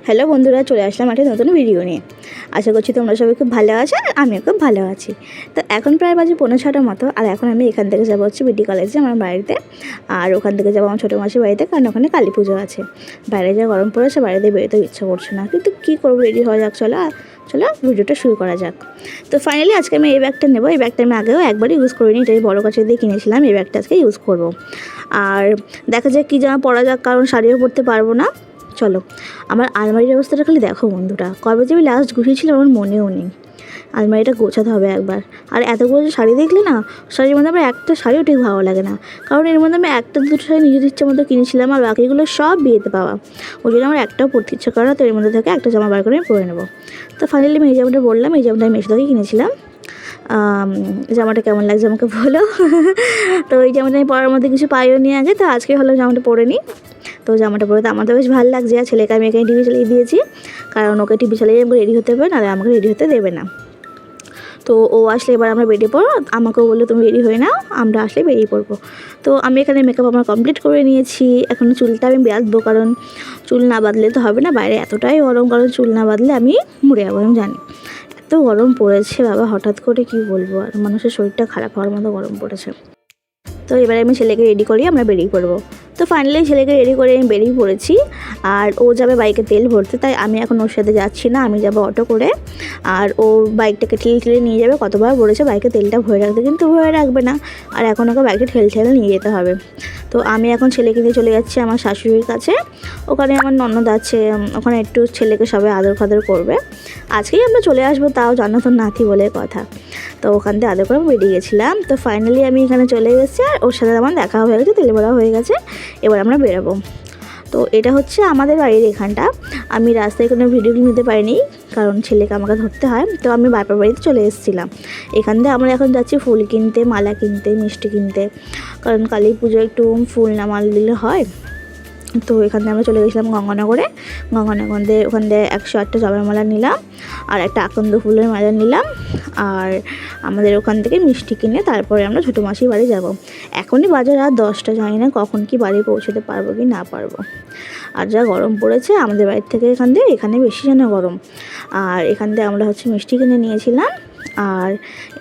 Hello বন্ধুরা, চলে আসলাম একটা নতুন ভিডিও নিয়ে। আশা করছি তোমরা সবাই খুব ভালো আছো আর আমিও খুব ভালো আছি। তো এখন প্রায় বাজে 5:45 মতো, আর এখন আমি এখান থেকে যাবো হচ্ছে বিডি কলেজে আমার বাড়িতে। আর ওখান থেকে যাবো আমার ছোটো মাসির বাড়িতে, কারণ ওখানে কালী পুজো আছে। বাইরে যা গরম পড়েছে, বাইরে বেরোতে ইচ্ছা করছে না, কিন্তু কী করবো, রেডি হওয়া যাক। চলো ভিডিওটা শুরু করা যাক। তো ফাইনালি আজকে আমি এই ব্যাগটা নেবো। এই ব্যাগটা আমি আগেও একবারই ইউজ করিনি, এটাই বড় কাছে দিয়ে কিনেছিলাম। এই ব্যাগটা আজকে ইউজ করবো। আর দেখা যাক কী জামা পরা যাক, কারণ শাড়িও পরতে পারবো না। চলো, আমার আলমারির অবস্থাটা খালি দেখো বন্ধুরা, কবে যে আমি লাস্ট গুছিয়েছিলাম আমার মনেও নেই। আলমারিটা গোছাতে হবে একবার। আর এতগুলো যে শাড়ি দেখলে না, শাড়ির মধ্যে আমার একটা শাড়িও ঠিক ভালো লাগে না, কারণ এর মধ্যে আমি একটা দুটো শাড়ি নিজের ইচ্ছে মতো কিনেছিলাম, আর বাকিগুলো সব বিয়েতে পাওয়া। ওই জন্য আমার একটাও পরতে ইচ্ছা করে না, তো এর মধ্যে থেকে একটা জামা বার করে আমি পরে নেবো। তো ফাইনালি আমি এই জামাটা বললাম, এই জামাটা আমি মেশো থেকে কিনেছিলাম। জামাটা কেমন লাগছে আমাকে বলো। তো এই জামাটা আমি পরার মধ্যে কিছু পাইও নি আগে, তো আজকে হলো জামাটা পরে নিই। তো জামাটা পরে তো আমার তো বেশ ভালো লাগছে। আর ছেলেকে আমি এখানে টিভি চালিয়ে দিয়েছি, কারণ ওকে টিভি চালিয়ে আমাকে রেডি হতে হবে, নাহলে আমাকে রেডি হতে দেবে না। তো ও আসলে এবার আমরা বেরিয়ে পড়ো, আমাকেও বললো তুমি রেডি হয়ে নাও, আমরা আসলে বেরিয়ে পড়বো। তো আমি এখানে মেকআপ আমার কমপ্লিট করে নিয়েছি। এখন চুলটা আমি বাঁধবো, কারণ চুল না বাঁধলে তো হবে না, বাইরে এতটাই গরম, কারণ চুল না বাঁধলে আমি মরে যাবো, আমি জানি। এত গরম পড়েছে বাবা, হঠাৎ করে কি বলবো, আর মানুষের শরীরটা খারাপ হওয়ার মতো গরম পড়েছে। তো এবারে আমি ছেলেকে রেডি করি, আমরা বেরিয়ে পড়বো। তো ফাইনালি ছেলেকে রেডি করে আমি বেরিয়ে পড়েছি। আর ও যাবে বাইকে তেল ভরতে, তাই আমি এখন ওর সাথে যাচ্ছি না, আমি যাবো অটো করে। আর ও বাইকটাকে ঠেলে নিয়ে যাবে। কতবার বলেছে বাইকে তেলটা ভরে রাখতে, কিন্তু ভরে রাখবে না। আর এখন ওকে বাইকটা ঠেলে নিয়ে যেতে হবে। তো আমি এখন ছেলেকে নিয়ে চলে যাচ্ছি আমার শাশুড়ির কাছে। ওখানে আমার ননদ আছে, ওখানে একটু ছেলেকে সবাই আদর খাদর করবে। আজকেই আমরা চলে আসবো, তাও জানো তো নাতি বলে কথা। তো ওখান থেকে আদর করে বেরিয়ে গেছিলাম। তো ফাইনালি আমি এখানে চলে এসেছি, আর ওর সাথে আমার দেখা হয়ে গেছে, তেল ভরা হয়ে গেছে। এবার আমরা বেরোবো। তো এটা হচ্ছে আমাদের বাড়ির এখানটা। আমি রাস্তায় কোনো ভিডিও নিতে পারিনি, কারণ ছেলেকে আমাকে ধরতে হয়। তো আমি বাপের বাড়িতে চলে এসেছিলাম। এখান থেকে আমরা এখন যাচ্ছি ফুল কিনতে, মালা কিনতে, মিষ্টি কিনতে, কারণ কালী পুজো একটু ফুল না মাল দিলে হয়। তো এখান থেকে আমরা চলে গেছিলাম গঙ্গানগরে। গঙ্গানগরে ওখান থেকে 108টা জবার মালা নিলাম, আর একটা আকন্দ ফুলের মালা নিলাম। আর আমাদের ওখান থেকে মিষ্টি কিনে তারপরে আমরা ছোটো মাসির বাড়ি যাব। এখনই বাজে রাত 10টা, জানি না কখন কি বাড়ি পৌঁছতে পারবো কি না পারবো। আর যা গরম পড়েছে আমাদের বাড়ির থেকে এখানে বেশি যেন গরম। আর এখান থেকে আমরা হচ্ছে মিষ্টি কিনে নিয়েছিলাম। আর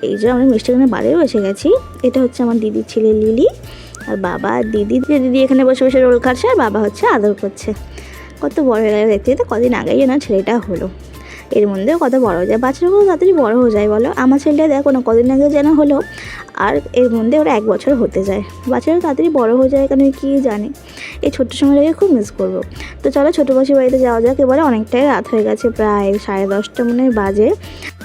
এই যে আমরা মিষ্টি কিনে বাড়িও এসে গেছি। এটা হচ্ছে আমার দিদির ছেলে লিলি, আর বাবা আর দিদি এখানে বসে বসে রোল খাচ্ছে, আর বাবা হচ্ছে আদর করছে। কত বড় হয়ে গেল দেখতে দেখতে, কদিন আগেই যেন ছেলেটা হলো। এর মধ্যেও কত বড় হয়ে যায়, বাচ্চাগুলো তাড়াতাড়ি বড় হয়ে যায় বলো। আমার ছেলেটা দেখো না, কদিন আগে যেন হলো, আর এর মধ্যে ওরা 1 বছর হতে যায়। বাচ্চারা তাড়াতাড়ি বড় হয়ে যায় কেন কি জানি। এই ছোট্ট সময়টাকে খুব মিস করবো। তো চলো ছোটো মাসির বাড়িতে যাওয়া যাক। এবারে অনেকটাই রাত হয়ে গেছে, প্রায় 10:30 মনে হয় বাজে।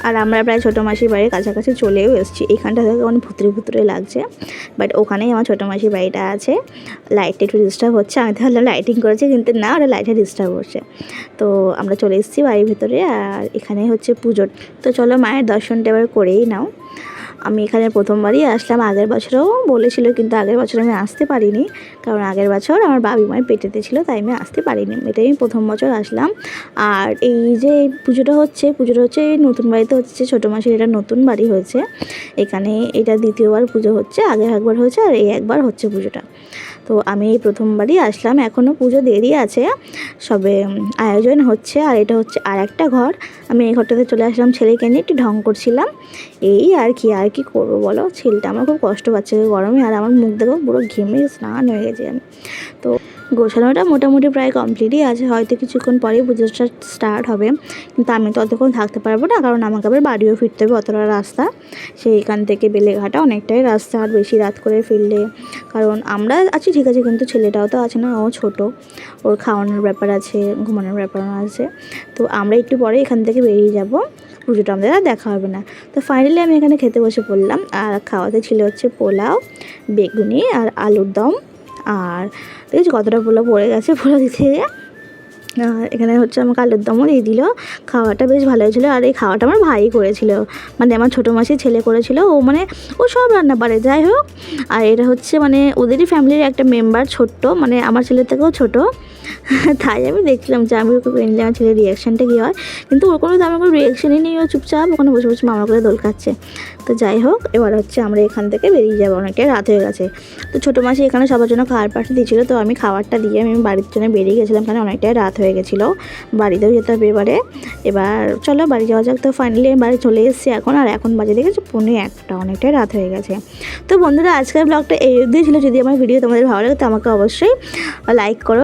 আর আমরা প্রায় ছোটো মাসির বাড়ির কাছাকাছি চলেও এসেছি। এখানটা থেকে অনেক ভুতুরে লাগছে, বাট ওখানেই আমার ছোটো মাসির বাড়িটা আছে। লাইটটা একটু ডিস্টার্ব হচ্ছে, আমি তাহলে লাইটিং করেছি, কিন্তু না, ওরা লাইটটা ডিস্টার্ব হচ্ছে। তো আমরা চলে এসেছি বাড়ির ভিতরে, আর এখানেই হচ্ছে পুজোর। তো চলো মায়ের দর্শনটা এবার করেই নাও। আমি এখানে প্রথমবারই আসলাম, আগের বছরও বলেছিল, কিন্তু আগের বছর আমি আসতে পারিনি, কারণ আগের বছর আমার বাবি মায়ের পেটেতে ছিল, তাই আমি আসতে পারিনি। এটাই আমি প্রথম বছর আসলাম। আর এই যে পুজোটা হচ্ছে এই নতুন বাড়িতে হচ্ছে, ছোটো মাসির এটা নতুন বাড়ি হয়েছে। এখানে এটা দ্বিতীয়বার পুজো হচ্ছে, আগে একবার হয়েছে আর এই একবার হচ্ছে পুজোটা। তো আমি এই প্রথমবারই আসলাম, এখনও পুজো দেরি আছে, সবে আয়োজন হচ্ছে। আর এটা হচ্ছে আর একটা ঘর। আমি এই ঘরটাতে চলে আসলাম, ছেলেকে নিয়ে একটু ঢং করছিলাম। এই আর কি করবো বলো, ছেলেটা আমার খুব কষ্ট পাচ্ছে গরমে, আর আমার মুখ দেখো পুরো ঘেমে স্নান হয়ে গেছে আমি। তো গোছানোটা মোটামুটি প্রায় কমপ্লিটই আছে, হয়তো কিছুক্ষণ পরেই পুজোটা স্টার্ট হবে, কিন্তু আমি তো অতক্ষণ থাকতে পারবো না, কারণ আমাকে আবার বাড়িও ফিরতে হবে, অতটা রাস্তা। সেইখান থেকে বেলেঘাটা অনেকটাই রাস্তা, আর বেশি রাত করে ফিরলে, কারণ আমরা আছি ঠিক আছে, কিন্তু ছেলেটাও তো আছে না, ও ছোটো, ওর খাওয়ানোর ব্যাপার আছে, ঘুমানোর ব্যাপার আছে। তো আমরা একটু পরে এখান থেকে বেরিয়ে যাব, পুজোটা আমাদের আর দেখা হবে না। তো ফাইনালি আমি এখানে খেতে বসে পড়লাম, আর খাওয়াতে ছিল হচ্ছে পোলাও, বেগুনি আর আলুর দম। আর দেখেছি কতটা পোলাও পড়ে গেছে পোলাও দিতে। আর এখানে হচ্ছে আমাকে আলুর দমও দিয়ে দিল। খাওয়াটা বেশ ভালো হয়েছিলো। আর এই খাওয়াটা আমার ভাই করেছিল, মানে আমার ছোটো মাসির ছেলে করেছিল। ও সব রান্না পারে, যাই হোক। আর এটা হচ্ছে মানে ওদেরই ফ্যামিলির একটা মেম্বার, ছোট্ট, মানে আমার ছেলের থেকেও ছোটো। তাই আমি দেখলাম যে আমি ওকে নিলে আমার ছেলের রিয়াকশানটা কী হয়, কিন্তু ওর কোনো তেমন কোনো রিয়াকশানই নেই, ও চুপচাপ ওখানে বসে বসে মামা করে দোল খাচ্ছে। তো যাই হোক, এবার হচ্ছে আমরা এখান থেকে বেরিয়ে যাবো, অনেকটাই রাত হয়ে গেছে। তো ছোটো মাসি এখানে সবার জন্য খাবার পাঠিয়ে দিয়েছিলো, তো আমি খাবারটা দিয়ে আমি বাড়ির জন্য বেরিয়ে গেছিলাম, কারণ অনেকটাই রাত হয়ে গেছিলো, বাড়িতেও যেতে হবে এবারে। এবার চলো বাড়ি যাওয়া যাক। তো ফাইনালি আমি বাড়ি চলে এসেছি এখন, আর এখন বাজে দেখেছি 1:45, অনেকটাই রাত হয়ে গেছে। তো বন্ধুরা, আজকের ব্লগটা এই অবধি ছিল। যদি আমার ভিডিও তোমাদের ভালো লাগে তো আমাকে অবশ্যই লাইক করো।